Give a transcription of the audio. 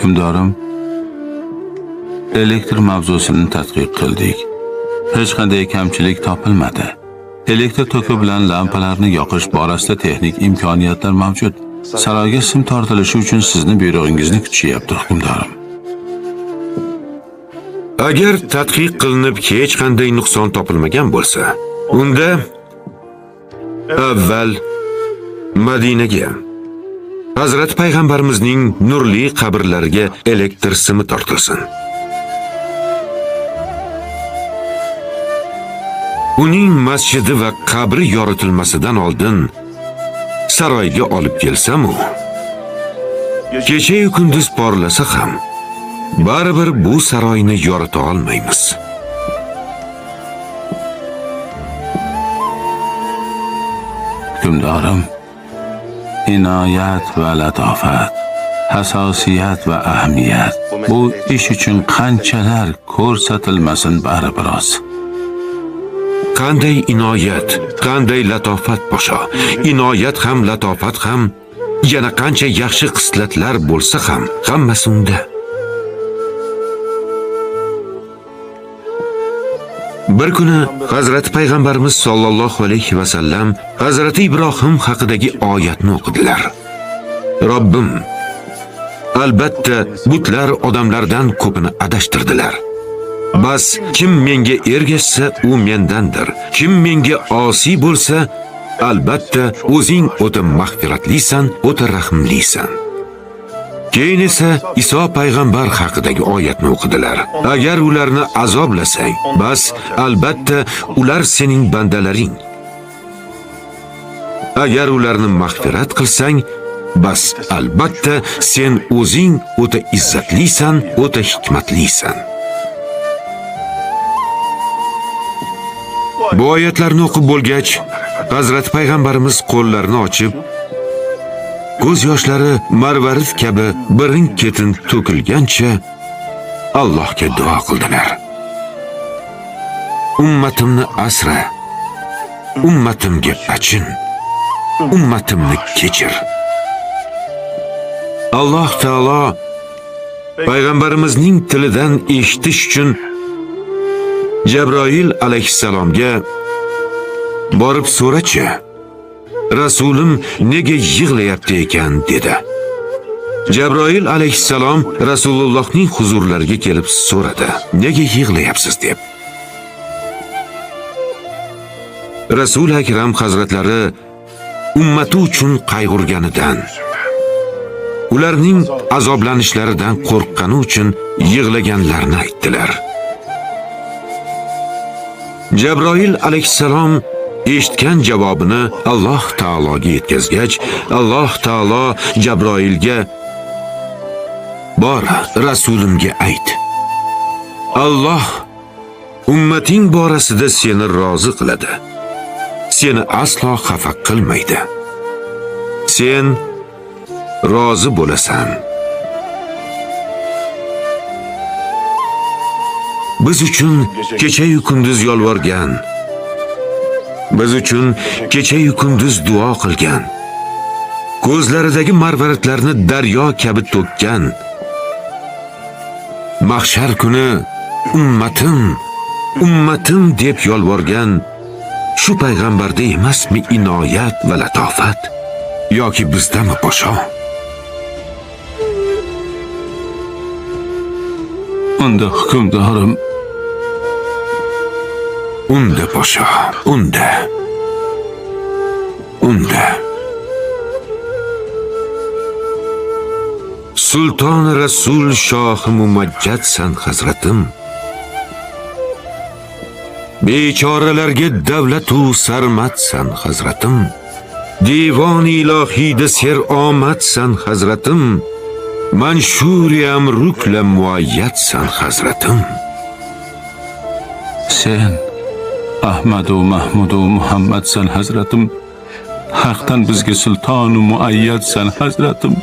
Hukmdorim, elektr mavzusini tadqiq qildik. Hech qanday kamchilik topilmadi. Elektr toki bilan lampalarni yoqish borasida texnik imkoniyatlar mavjud. Saroyga sim tortilishi uchun sizni buyrug'ingizni kutishyapti, hukmdorim. Agar tadqiq qilinib hech qanday nuqson topilmagan bo'lsa, unda avval Madinaga Hazrat payg'ambarimizning nurli qabrlariga elektr simi tortilsin. Uning masjidi va qabri yoritilmasidan oldin saroyga olib kelsam-u, kecha-yu kunduz porlasa ham baribir bu saroyni yorita olmaymiz. Hukmdorim, inoyat va latofat, hassosiyat va ahamiyat bu ish uchun qanchalar ko'rsatilmasin baribir oz. Qanday inoyat, qanday latofat po'sho. Inoyat ham, latofat ham, yana qancha yaxshi xislatlar bo'lsa ham, hammasi unda. Bir kuni Hazrat payg'ambarimiz sollallohu alayhi va sallam Hazrat Ibrohim haqidagi oyatni o'qidilar. Robbim, albatta butlar odamlardan ko'pini adashtirdilar. Bas kim menga ergashsa u mendandir. Kim menga osi bo'lsa, albatta o'zing o'ta mag'firatlisan, o'ta rahimlisan. Keyin esa Iso payg'ambar haqidagi oyatni o'qidilar. Agar ularni azoblasang, bas albatta ular sening bandalaring. Agar ularni mag'firat qilsang, bas albatta sen o'zing o'ta izzatlisan, o'ta hikmatlisan. Bu oyatlarni o'qib bo'lgach, Hazrat payg'ambarimiz qo'llarini ochib, ko'z yoshlari marvarid kabi birin-ketin to'kilgancha Allohga duo qildilar. Ummatimni asra, ummatimga achin, ummatimni kechir. Alloh taolo payg'ambarimizning tilidan eshitish uchun Jabroil alayhissalomga borib so'rachi, Rasulim nega yig'layapti ekan dedi. Jabroil alayhissalom Rasulullohning huzurlariga kelib so'radi, nega yig'layapsiz deb. Rasul akram hazratlari ummati uchun qayg'urganidan, ularning azoblanishlaridan qo'rqqani uchun yig'laganlarini aytdilar. Jabroil alayhissalom eshitgan javobini Alloh taologa yetkazgach, Alloh taolo Jabroilga bor rasulimga ayt. Alloh ummating borasida seni rozi qiladi. Seni aslo xafa qilmaydi. Sen rozi bo'lasan. Biz uchun kecha-yu kunduz yolvorgan, biz uchun kecha-yu kunduz duo qilgan, ko'zlaridagi marvaridlarni daryo kabi to'kkan, mahshar kuni ummatim, ummatim deb yolvorgan shu payg'ambarda emasmi inoyat va latofat, yoki bizdami po'sho? Unda hukmdorim, unda po'sho, unda. Sulton Rasul shoh mumajjadsan hazratim. Bechoralarga davlatu sarmatsan hazratim. Divon ilohiyda ser omadsan hazratim. Manshuri amrukla muayyatsan hazratim. Sen Ahmadu Mahmudu Muhammadsan hazratim. Haqdan bizga sultonu muayyadsan hazratim.